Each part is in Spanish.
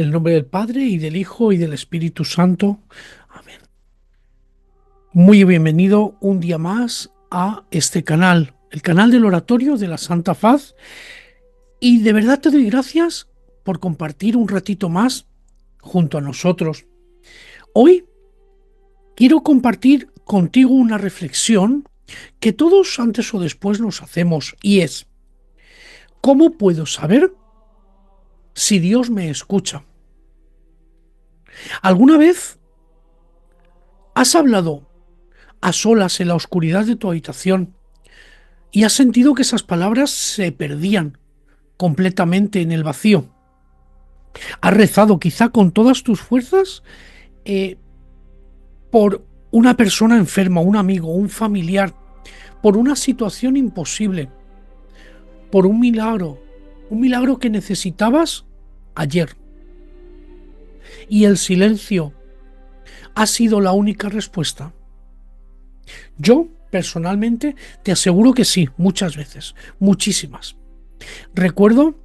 En el nombre del Padre, y del Hijo, y del Espíritu Santo. Amén. Muy bienvenido un día más a este canal, el canal del Oratorio de la Santa Faz. Y de verdad te doy gracias por compartir un ratito más junto a nosotros. Hoy quiero compartir contigo una reflexión que todos antes o después nos hacemos, y es: ¿cómo puedo saber si Dios me escucha? ¿Alguna vez has hablado a solas en la oscuridad de tu habitación y has sentido que esas palabras se perdían completamente en el vacío? ¿Has rezado quizá con todas tus fuerzas eh, por una persona enferma, un amigo, un familiar, por una situación imposible, por un milagro que necesitabas ayer? Y el silencio ha sido la única respuesta. Yo, personalmente, te aseguro que sí, muchas veces, muchísimas. Recuerdo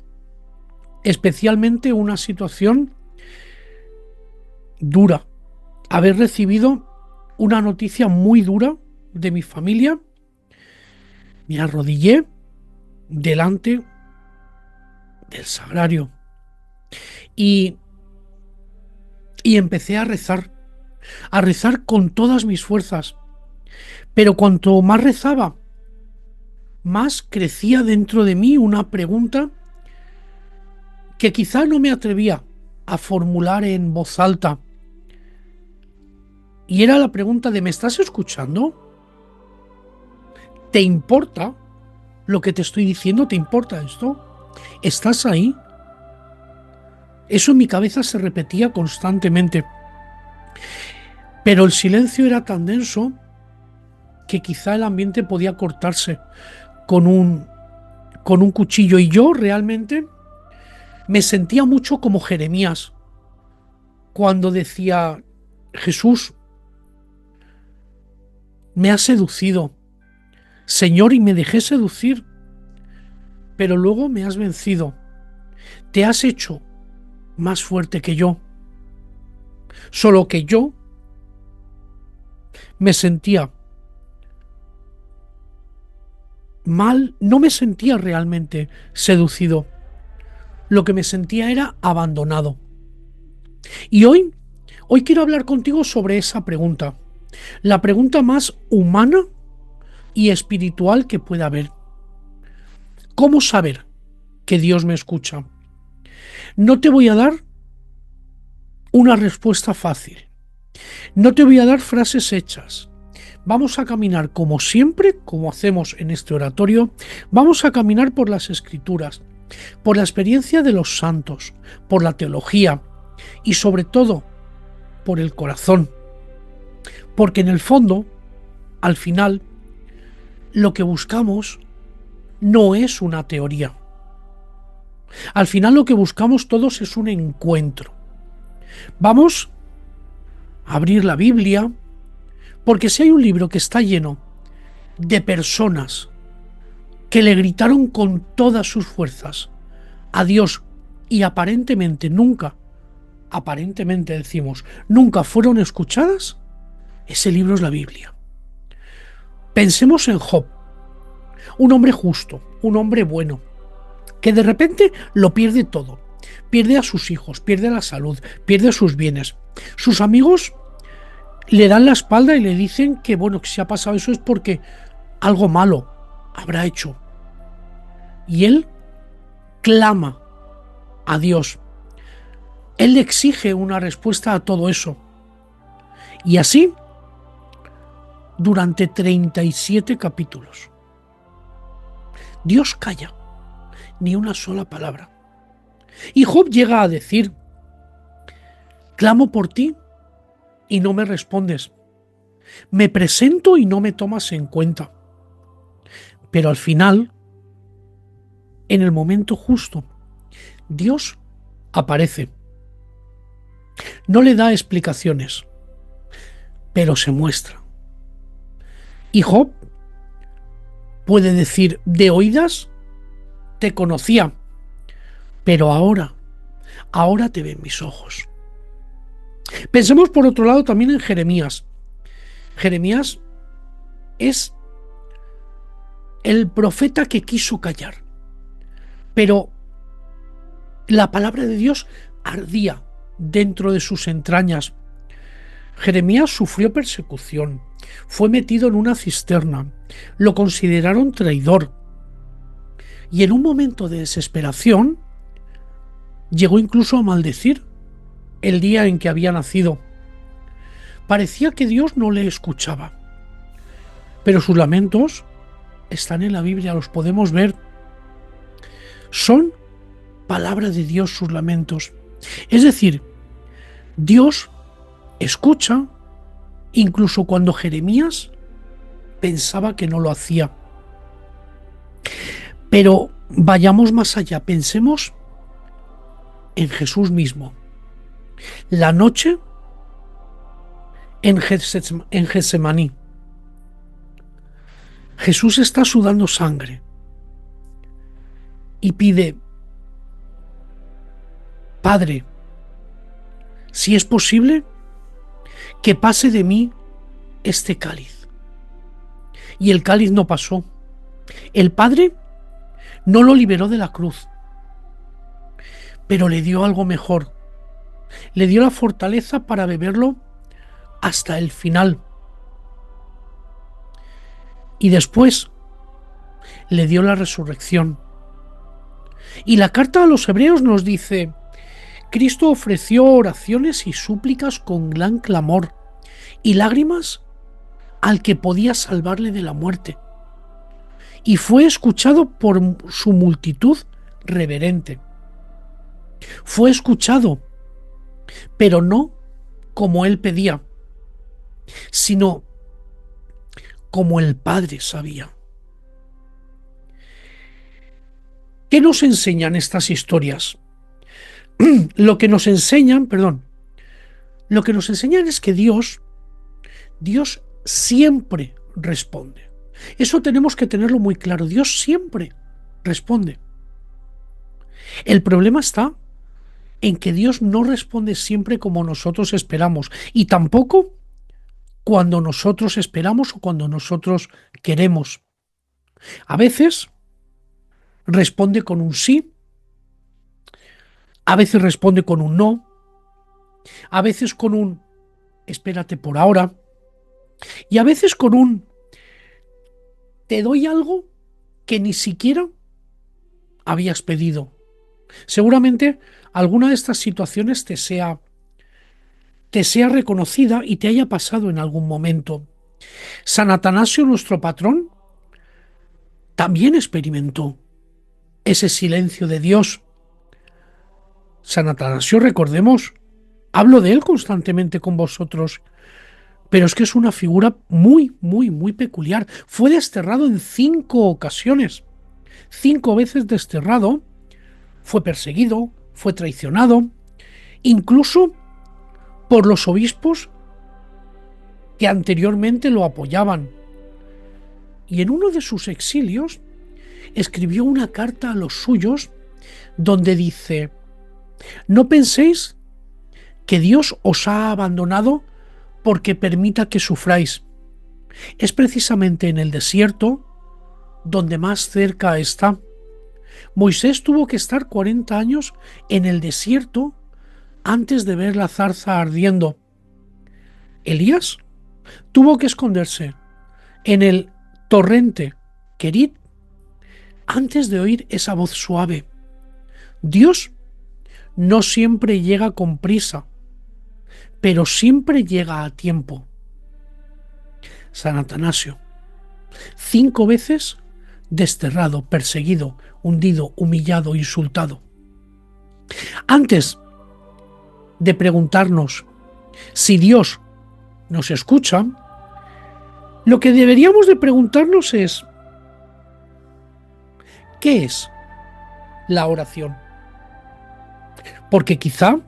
especialmente una situación dura, haber recibido una noticia muy dura de mi familia. Me arrodillé delante del sagrario y, y empecé a rezar con todas mis fuerzas. Pero cuanto más rezaba, más crecía dentro de mí una pregunta que quizá no me atrevía a formular en voz alta. Y era la pregunta de: ¿me estás escuchando? ¿Te importa lo que te estoy diciendo? ¿Te importa esto? ¿Estás ahí? Eso en mi cabeza se repetía constantemente. Pero el silencio era tan denso que quizá el ambiente podía cortarse con un cuchillo. Y yo realmente me sentía mucho como Jeremías, cuando decía: Jesús, me has seducido, Señor, y me dejé seducir, pero luego me has vencido. Te has hecho más fuerte que yo. Solo que yo me sentía mal, no me sentía realmente seducido. Lo que me sentía era abandonado. Y hoy quiero hablar contigo sobre esa pregunta. La pregunta más humana y espiritual que pueda haber. ¿Cómo saber que Dios me escucha? No te voy a dar una respuesta fácil. No te voy a dar frases hechas. Vamos a caminar como siempre, como hacemos en este oratorio. Vamos a caminar por las Escrituras, por la experiencia de los santos, por la teología y sobre todo por el corazón. Porque en el fondo, al final, lo que buscamos no es una teoría. Al final lo que buscamos todos es un encuentro. Vamos a abrir la Biblia, porque si hay un libro que está lleno de personas que le gritaron con todas sus fuerzas a Dios y aparentemente decimos, nunca fueron escuchadas, ese libro es la Biblia. Pensemos en Job, un hombre justo, un hombre bueno, que de repente lo pierde todo. Pierde a sus hijos, pierde la salud, pierde sus bienes. Sus amigos le dan la espalda y le dicen que, bueno, que si ha pasado eso es porque algo malo habrá hecho. Y él clama a Dios. Él le exige una respuesta a todo eso. Y así, durante 37 capítulos. Dios calla, ni una sola palabra. Y Job llega a decir: clamo por ti y no me respondes. Me presento y no me tomas en cuenta. Pero al final, en el momento justo, Dios aparece. No le da explicaciones, pero se muestra. Y Job puede decir: de oídas te conocía, pero ahora te ven mis ojos. Pensemos por otro lado también en Jeremías. Jeremías es el profeta que quiso callar, pero la palabra de Dios ardía dentro de sus entrañas. Jeremías sufrió persecución, fue metido en una cisterna, lo consideraron traidor y en un momento de desesperación llegó incluso a maldecir el día en que había nacido. Parecía que Dios no le escuchaba, pero sus lamentos están en la Biblia, los podemos ver. Son palabra de Dios sus lamentos. Es decir, Dios escucha incluso cuando Jeremías pensaba que no lo hacía. Pero vayamos más allá, pensemos en Jesús mismo. La noche en Getsemaní, Jesús está sudando sangre y pide: Padre, si es posible, que pase de mí este cáliz. Y el cáliz no pasó. El Padre no lo liberó de la cruz, pero le dio algo mejor. Le dio la fortaleza para beberlo hasta el final. Y después le dio la resurrección. Y la carta a los Hebreos nos dice: Cristo ofreció oraciones y súplicas con gran clamor y lágrimas al que podía salvarle de la muerte, y fue escuchado por su multitud reverente. Fue escuchado, pero no como él pedía, sino como el Padre sabía. ¿Qué nos enseñan estas historias? Lo que nos enseñan es que Dios siempre responde. Eso tenemos que tenerlo muy claro. Dios siempre responde. El problema está en que Dios no responde siempre como nosotros esperamos, y tampoco cuando nosotros esperamos o cuando nosotros queremos. A veces responde con un sí, a veces responde con un no, a veces con un espérate por ahora, y a veces con un te doy algo que ni siquiera habías pedido. Seguramente alguna de estas situaciones te sea reconocida y te haya pasado en algún momento. San Atanasio, nuestro patrón, también experimentó ese silencio de Dios. San Atanasio, recordemos, hablo de él constantemente con vosotros, pero es que es una figura muy, muy, muy peculiar. Fue desterrado en 5 ocasiones. 5 veces desterrado, fue perseguido, fue traicionado, incluso por los obispos que anteriormente lo apoyaban. Y en uno de sus exilios escribió una carta a los suyos donde dice: no penséis que Dios os ha abandonado porque permita que sufráis. Es precisamente en el desierto donde más cerca está. Moisés tuvo que estar 40 años en el desierto antes de ver la zarza ardiendo. Elías tuvo que esconderse en el torrente Querit antes de oír esa voz suave. Dios no siempre llega con prisa, pero siempre llega a tiempo. San Atanasio, 5 veces desterrado, perseguido, hundido, humillado, insultado. Antes de preguntarnos si Dios nos escucha, lo que deberíamos de preguntarnos es: ¿qué es la oración? Porque quizá,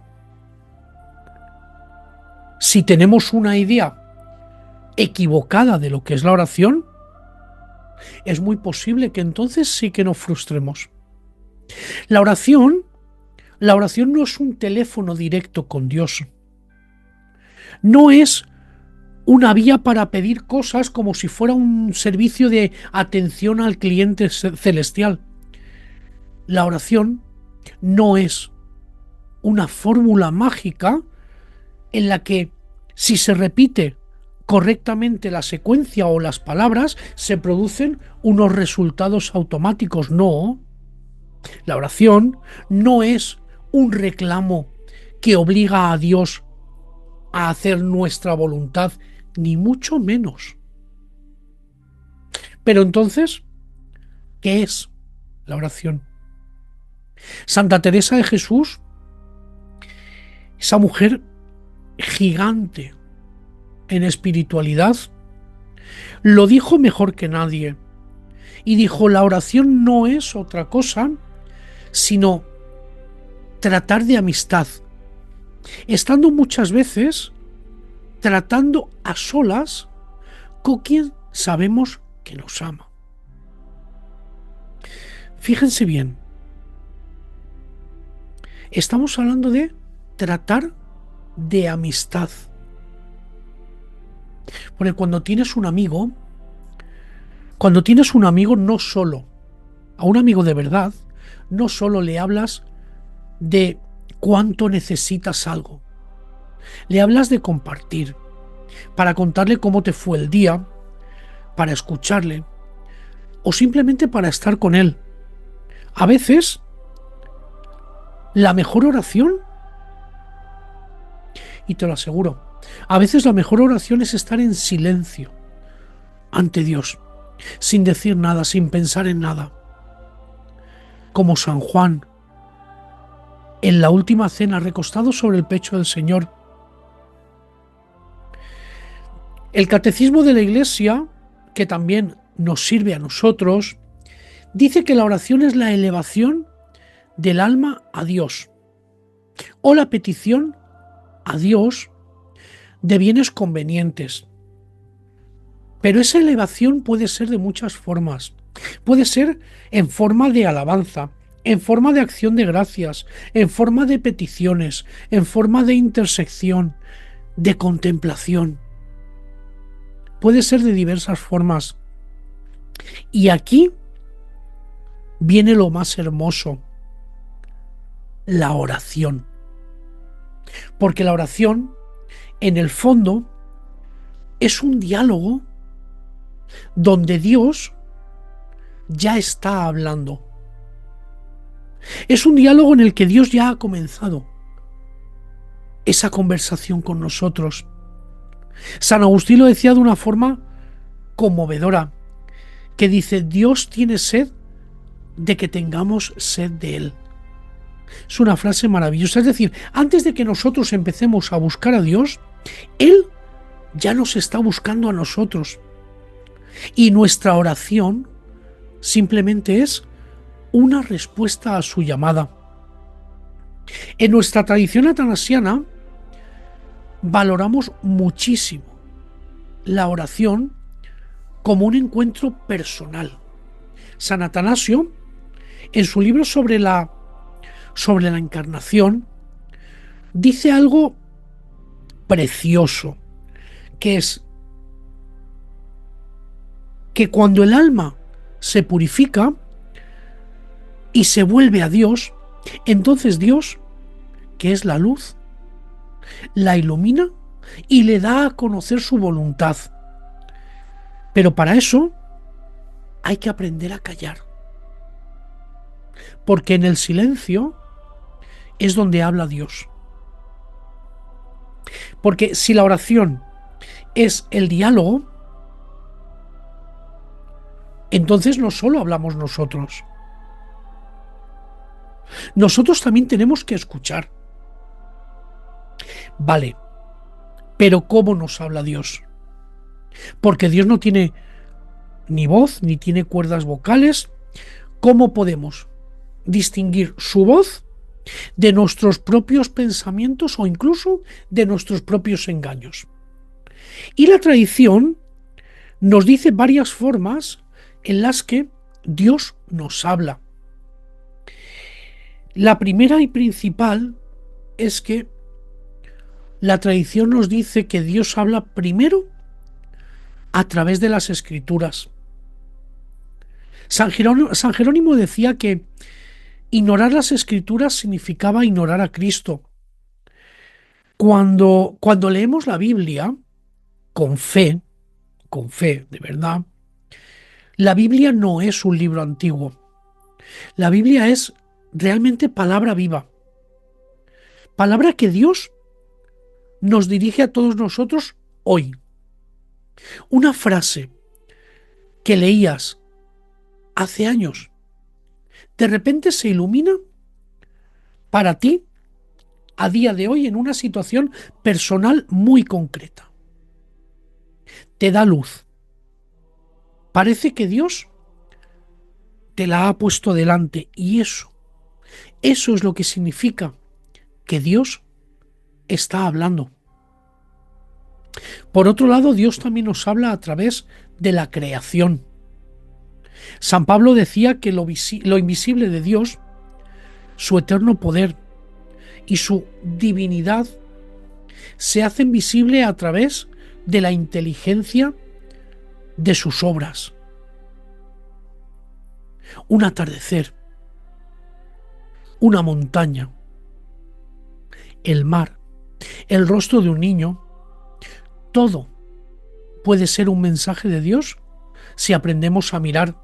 si tenemos una idea equivocada de lo que es la oración, es muy posible que entonces sí que nos frustremos. La oración La oración no es un teléfono directo con Dios. No es una vía para pedir cosas como si fuera un servicio de atención al cliente celestial. La oración no es una fórmula mágica en la que, si se repite correctamente la secuencia o las palabras, se producen unos resultados automáticos. No, la oración no es un reclamo que obliga a Dios a hacer nuestra voluntad, ni mucho menos. Pero entonces, ¿qué es la oración? Santa Teresa de Jesús, esa mujer gigante en espiritualidad, lo dijo mejor que nadie. Y dijo, la oración no es otra cosa sino tratar de amistad, estando muchas veces tratando a solas con quien sabemos que nos ama. Fíjense bien, estamos hablando de tratar de amistad. Porque cuando tienes un amigo no solo, a un amigo de verdad, no solo le hablas de cuánto necesitas algo, le hablas de compartir, para contarle cómo te fue el día, para escucharle o simplemente para estar con él. A veces, la mejor oración, y te lo aseguro, a veces la mejor oración es estar en silencio ante Dios, sin decir nada, sin pensar en nada. Como San Juan, en la última cena, recostado sobre el pecho del Señor. El Catecismo de la Iglesia, que también nos sirve a nosotros, dice que la oración es la elevación del alma a Dios, o la petición a Dios de bienes convenientes. Pero esa elevación puede ser de muchas formas. Puede ser en forma de alabanza, en forma de acción de gracias, en forma de peticiones, en forma de intersección, de contemplación. Puede ser de diversas formas. Y aquí viene lo más hermoso, la oración. Porque la oración, en el fondo, es un diálogo donde Dios ya está hablando. Es un diálogo en el que Dios ya ha comenzado esa conversación con nosotros. San Agustín lo decía de una forma conmovedora, que dice, Dios tiene sed de que tengamos sed de Él. Es una frase maravillosa, es decir, antes de que nosotros empecemos a buscar a Dios, Él ya nos está buscando a nosotros. Y nuestra oración simplemente es una respuesta a su llamada. En nuestra tradición atanasiana valoramos muchísimo la oración como un encuentro personal. San Atanasio, en su libro sobre la encarnación, dice algo precioso, que es que cuando el alma se purifica y se vuelve a Dios, entonces Dios, que es la luz, la ilumina y le da a conocer su voluntad. Pero para eso hay que aprender a callar. Porque en el silencio es donde habla Dios. Porque si la oración es el diálogo, entonces no solo hablamos nosotros. Nosotros también tenemos que escuchar. Vale, pero ¿cómo nos habla Dios? Porque Dios no tiene ni voz, ni tiene cuerdas vocales. ¿Cómo podemos distinguir su voz de nuestros propios pensamientos o incluso de nuestros propios engaños? Y la tradición nos dice varias formas en las que Dios nos habla. La primera y principal es que la tradición nos dice que Dios habla primero a través de las Escrituras. San Jerónimo decía que ignorar las Escrituras significaba ignorar a Cristo. Cuando leemos la Biblia con fe, de verdad, la Biblia no es un libro antiguo. La Biblia es realmente palabra viva. Palabra que Dios nos dirige a todos nosotros hoy. Una frase que leías hace años, de repente se ilumina para ti a día de hoy en una situación personal muy concreta. Te da luz. Parece que Dios te la ha puesto delante y eso es lo que significa que Dios está hablando. Por otro lado, Dios también nos habla a través de la creación. San Pablo decía que lo invisible de Dios, su eterno poder y su divinidad, se hacen visible a través de la inteligencia de sus obras. Un atardecer, una montaña, el mar, el rostro de un niño, todo puede ser un mensaje de Dios si aprendemos a mirar.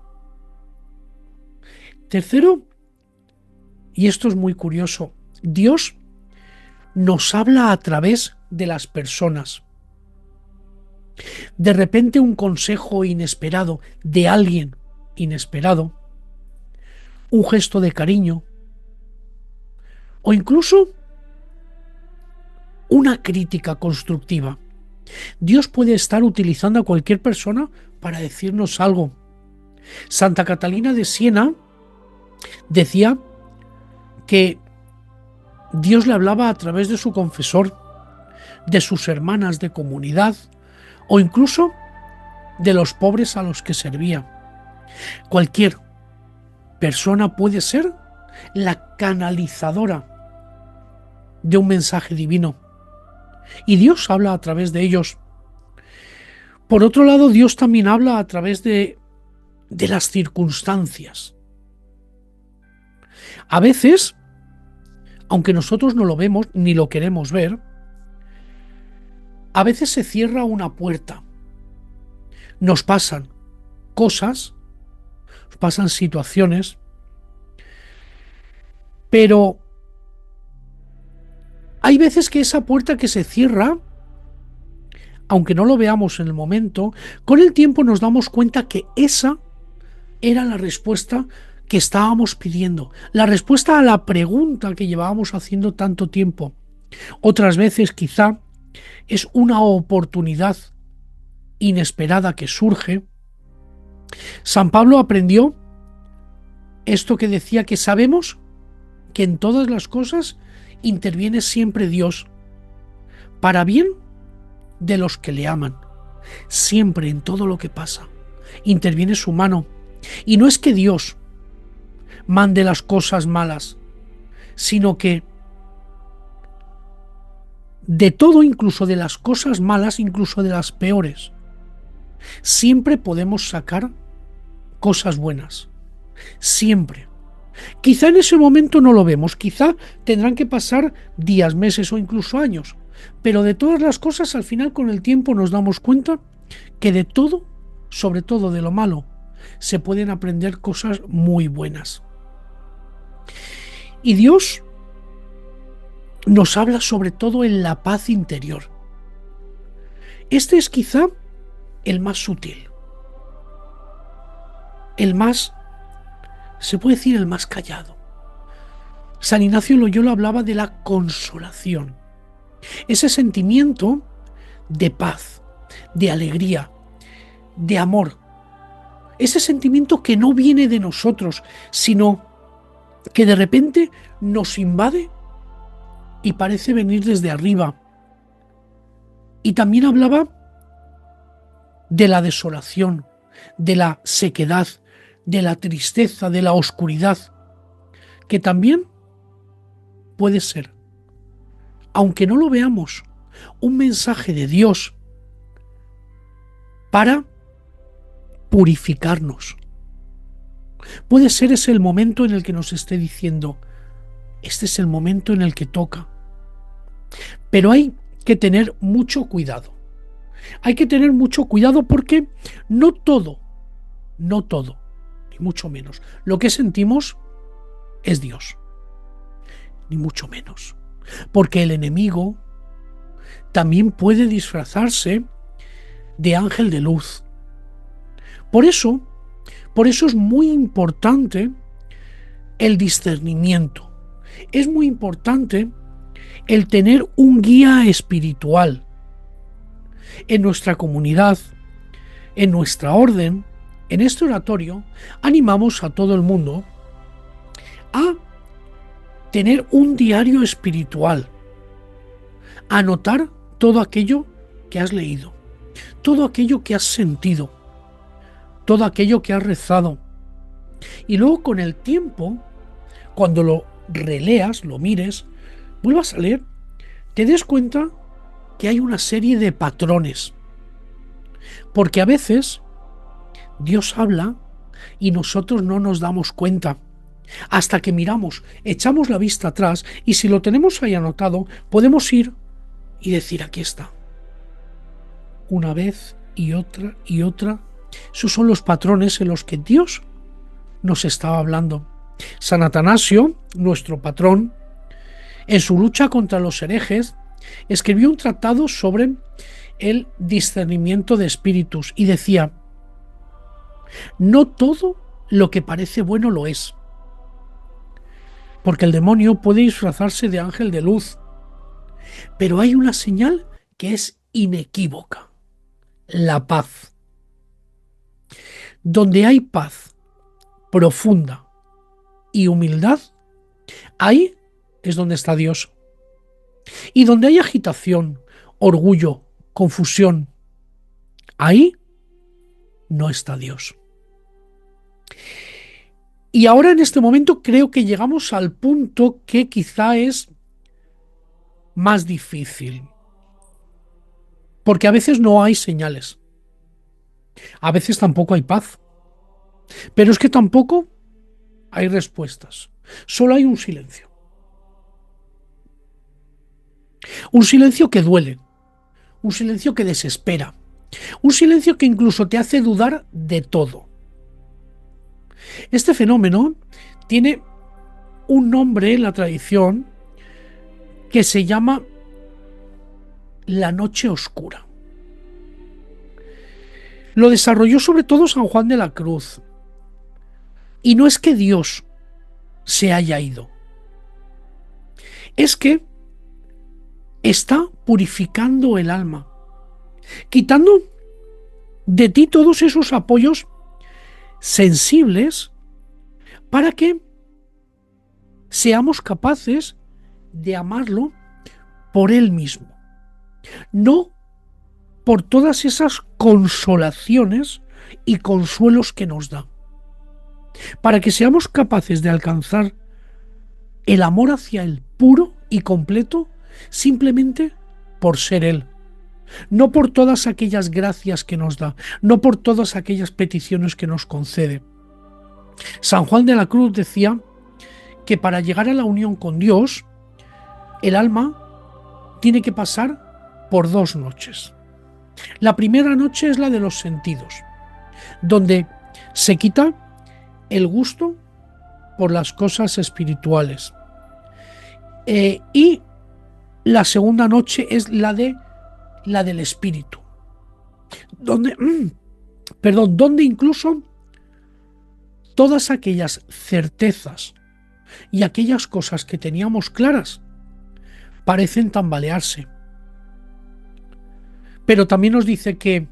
Tercero, y esto es muy curioso, Dios nos habla a través de las personas. De repente un consejo inesperado de alguien inesperado, un gesto de cariño o incluso una crítica constructiva. Dios puede estar utilizando a cualquier persona para decirnos algo. Santa Catalina de Siena decía que Dios le hablaba a través de su confesor, de sus hermanas de comunidad o incluso de los pobres a los que servía. Cualquier persona puede ser la canalizadora de un mensaje divino y Dios habla a través de ellos. Por otro lado, Dios también habla a través de las circunstancias. A veces, aunque nosotros no lo vemos ni lo queremos ver, a veces se cierra una puerta. Nos pasan cosas, nos pasan situaciones, pero hay veces que esa puerta que se cierra, aunque no lo veamos en el momento, con el tiempo nos damos cuenta que esa era la respuesta que estábamos pidiendo, la respuesta a la pregunta que llevábamos haciendo tanto tiempo. Otras veces quizá es una oportunidad inesperada que surge. San Pablo aprendió esto que decía, que sabemos que en todas las cosas interviene siempre Dios, para bien de los que le aman. Siempre, en todo lo que pasa, interviene su mano. Y no es que Dios mande las cosas malas, sino que de todo, incluso de las cosas malas, incluso de las peores, siempre podemos sacar cosas buenas. Siempre. Quizá en ese momento no lo vemos, quizá tendrán que pasar días, meses o incluso años, pero de todas las cosas al final con el tiempo nos damos cuenta que de todo, sobre todo de lo malo, se pueden aprender cosas muy buenas. Y Dios nos habla sobre todo en la paz interior. Este es quizá el más sutil, el más, se puede decir, el más callado. San Ignacio Loyola hablaba de la consolación, ese sentimiento de paz, de alegría, de amor, ese sentimiento que no viene de nosotros, sino que de repente nos invade y parece venir desde arriba. Y también hablaba de la desolación, de la sequedad, de la tristeza, de la oscuridad, que también puede ser, aunque no lo veamos, un mensaje de Dios para purificarnos. Puede ser ese el momento en el que nos esté diciendo, este es el momento en el que toca. Pero hay que tener mucho cuidado. Hay que tener mucho cuidado porque no todo, ni mucho menos, lo que sentimos es Dios. Ni mucho menos. Porque el enemigo también puede disfrazarse de ángel de luz. Por eso es muy importante el discernimiento. Es muy importante el tener un guía espiritual en nuestra comunidad, en nuestra orden. En este oratorio animamos a todo el mundo a tener un diario espiritual, a anotar todo aquello que has leído, todo aquello que has sentido, todo aquello que has rezado. Y luego con el tiempo, cuando lo releas, lo mires, vuelvas a leer, te des cuenta que hay una serie de patrones. Porque a veces Dios habla y nosotros no nos damos cuenta. Hasta que miramos, echamos la vista atrás y si lo tenemos ahí anotado, podemos ir y decir, aquí está. Una vez y otra y otra. Esos son los patrones en los que Dios nos estaba hablando. San Atanasio, nuestro patrón, en su lucha contra los herejes, escribió un tratado sobre el discernimiento de espíritus y decía, no todo lo que parece bueno lo es, porque el demonio puede disfrazarse de ángel de luz, pero hay una señal que es inequívoca, la paz. Donde hay paz profunda y humildad, ahí es donde está Dios. Y donde hay agitación, orgullo, confusión, ahí no está Dios. Y ahora en este momento creo que llegamos al punto que quizá es más difícil. Porque a veces no hay señales. A veces tampoco hay paz. Pero es que tampoco hay respuestas. Solo hay un silencio. Un silencio que duele. Un silencio que desespera. Un silencio que incluso te hace dudar de todo. Este fenómeno tiene un nombre en la tradición que se llama la noche oscura. Lo desarrolló sobre todo San Juan de la Cruz. Y no es que Dios se haya ido. Es que está purificando el alma, quitando de ti todos esos apoyos sensibles para que seamos capaces de amarlo por Él mismo, no por todas esas consolaciones y consuelos que nos da, para que seamos capaces de alcanzar el amor hacia Él puro y completo simplemente por ser Él. No por todas aquellas gracias que nos da, no por todas aquellas peticiones que nos concede. San Juan de la Cruz decía que para llegar a la unión con Dios, el alma tiene que pasar por 2 noches. La primera noche es la de los sentidos, donde se quita el gusto por las cosas espirituales. Y la segunda noche es la del espíritu, donde incluso todas aquellas certezas y aquellas cosas que teníamos claras parecen tambalearse. Pero también nos dice que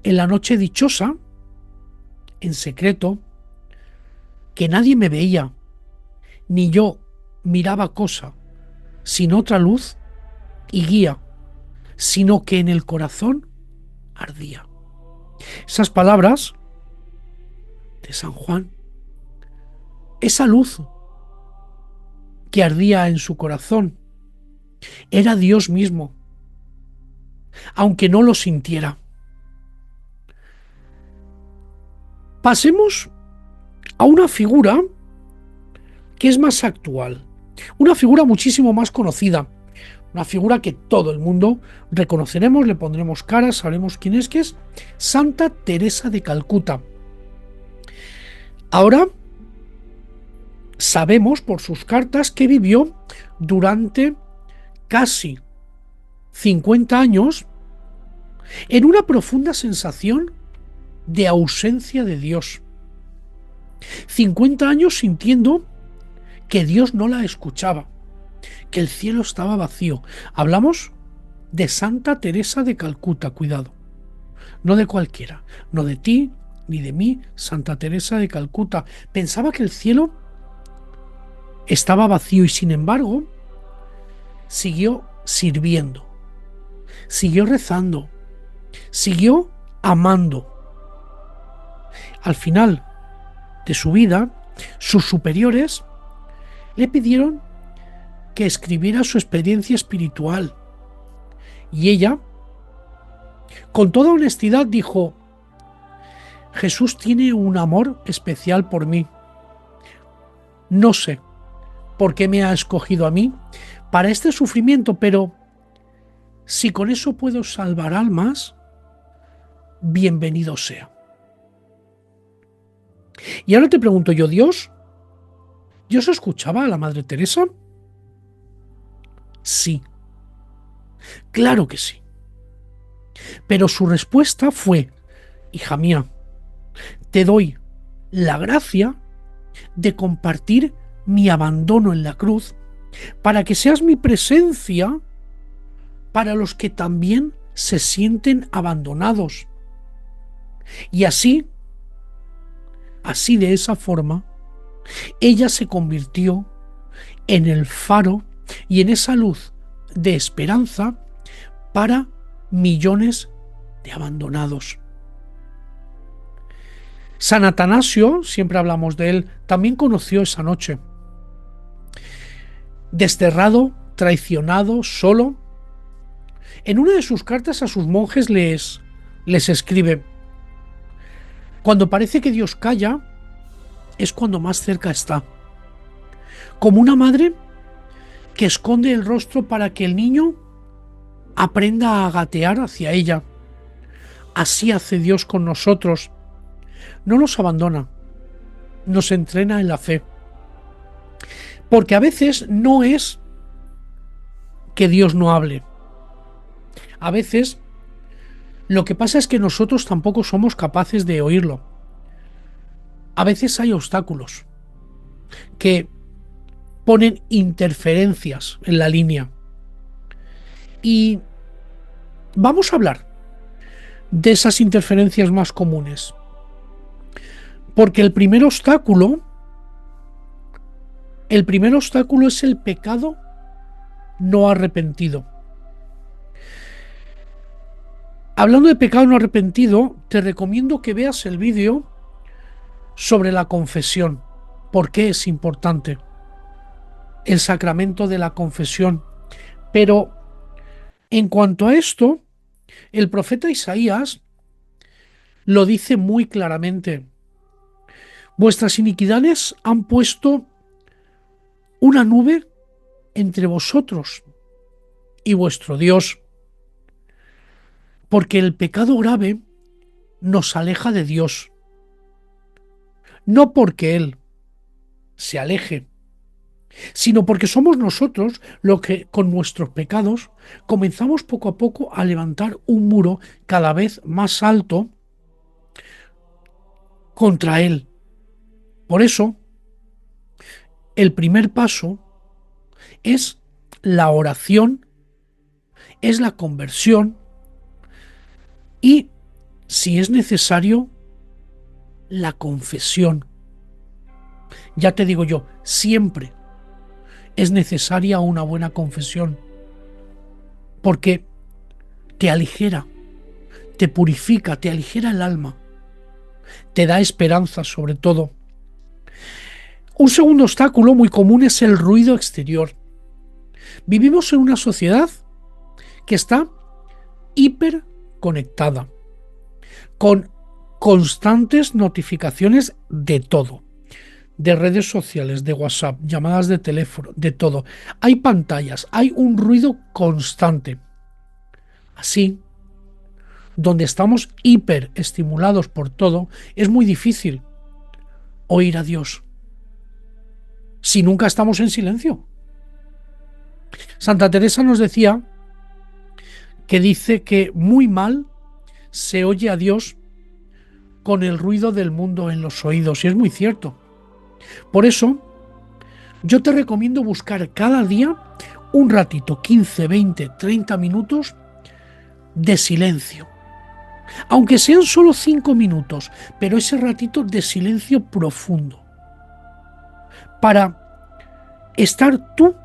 en la noche dichosa, en secreto, que nadie me veía, ni yo miraba cosa, sin otra luz y guía, sino que en el corazón ardía. Esas palabras de San Juan, esa luz que ardía en su corazón. Era Dios mismo, aunque no lo sintiera. Pasemos a una figura que es más actual, una figura muchísimo más conocida, una figura que todo el mundo reconoceremos, le pondremos cara, sabremos quién es, que es Santa Teresa de Calcuta. Ahora sabemos por sus cartas que vivió durante casi 50 años en una profunda sensación de ausencia de Dios. 50 años sintiendo que Dios no la escuchaba, que el cielo estaba vacío. Hablamos de Santa Teresa de Calcuta, cuidado. No de cualquiera, no de ti ni de mí, Santa Teresa de Calcuta. Pensaba que el cielo estaba vacío y sin embargo siguió sirviendo, siguió rezando, siguió amando. Al final de su vida, sus superiores le pidieron que escribiera su experiencia espiritual y ella, con toda honestidad, dijo: Jesús tiene un amor especial por mí. No sé por qué me ha escogido a mí para este sufrimiento, pero si con eso puedo salvar almas, bienvenido sea. Y ahora te pregunto yo, ¿Dios escuchaba a la Madre Teresa? Sí, claro que sí. Pero su respuesta fue: hija mía, te doy la gracia de compartir mi abandono en la cruz para que seas mi presencia para los que también se sienten abandonados. Y así de esa forma, ella se convirtió en el faro y en esa luz de esperanza para millones de abandonados. San Atanasio, siempre hablamos de él, también conoció esa noche. Desterrado, traicionado, solo, en una de sus cartas a sus monjes les escribe: cuando parece que Dios calla, es cuando más cerca está. Como una madre que esconde el rostro para que el niño aprenda a gatear hacia ella. Así hace Dios con nosotros. No nos abandona, nos entrena en la fe. Porque a veces no es que Dios no hable. A veces lo que pasa es que nosotros tampoco somos capaces de oírlo. A veces hay obstáculos que ponen interferencias en la línea. Y vamos a hablar de esas interferencias más comunes. Porque el primer obstáculo es el pecado no arrepentido. Hablando de pecado no arrepentido, te recomiendo que veas el vídeo sobre la confesión. ¿Por qué es importante el sacramento de la confesión? Pero en cuanto a esto, el profeta Isaías lo dice muy claramente: vuestras iniquidades han puesto una nube entre vosotros y vuestro Dios, porque el pecado grave nos aleja de Dios, no porque Él se aleje, sino porque somos nosotros los que con nuestros pecados comenzamos poco a poco a levantar un muro cada vez más alto contra Él. Por eso, el primer paso es la oración, es la conversión y, si es necesario, la confesión. Ya te digo yo, siempre es necesaria una buena confesión, porque te aligera, te purifica, te aligera el alma, te da esperanza sobre todo. Un segundo obstáculo muy común es el ruido exterior. Vivimos en una sociedad que está hiperconectada, con constantes notificaciones de todo, de redes sociales, de WhatsApp, llamadas de teléfono, de todo. Hay pantallas, hay un ruido constante. Así, donde estamos hiperestimulados por todo, es muy difícil oír a Dios si nunca estamos en silencio. Santa Teresa nos decía que dice que muy mal se oye a Dios con el ruido del mundo en los oídos, y es muy cierto. Por eso, yo te recomiendo buscar cada día un ratito, 15, 20, 30 minutos de silencio. Aunque sean solo 5 minutos, pero ese ratito de silencio profundo. Para estar tú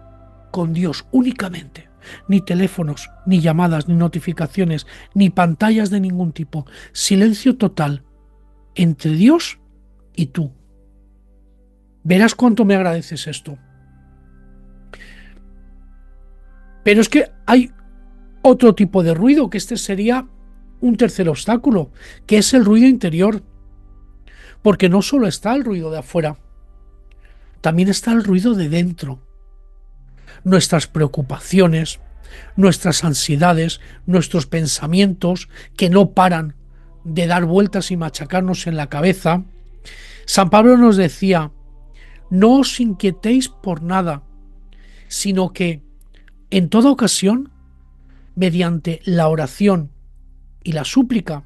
con Dios únicamente. Ni teléfonos, ni llamadas, ni notificaciones, ni pantallas de ningún tipo. Silencio total entre Dios y tú. Verás cuánto me agradeces esto. Pero es que hay otro tipo de ruido, que este sería un tercer obstáculo, que es el ruido interior. Porque no solo está el ruido de afuera, también está el ruido de dentro. Nuestras preocupaciones, nuestras ansiedades, nuestros pensamientos que no paran de dar vueltas y machacarnos en la cabeza. San Pablo nos decía: no os inquietéis por nada, sino que en toda ocasión, mediante la oración y la súplica,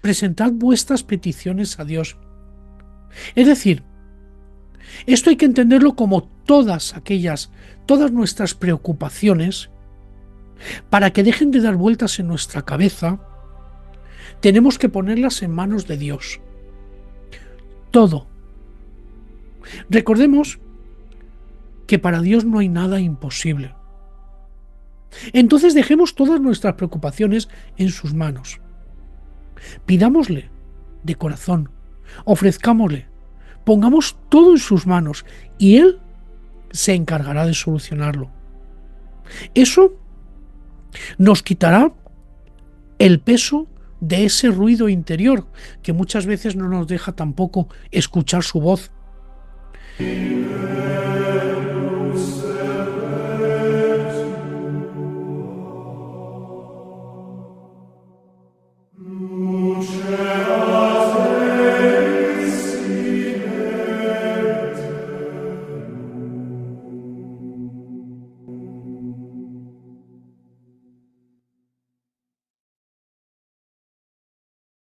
presentad vuestras peticiones a Dios. Es decir, esto hay que entenderlo como todas nuestras preocupaciones, para que dejen de dar vueltas en nuestra cabeza, tenemos que ponerlas en manos de Dios. Todo. Recordemos que para Dios no hay nada imposible. Entonces dejemos todas nuestras preocupaciones en sus manos. Pidámosle de corazón, ofrezcámosle, pongamos todo en sus manos y Él se encargará de solucionarlo. Eso nos quitará el peso de ese ruido interior que muchas veces no nos deja tampoco escuchar su voz.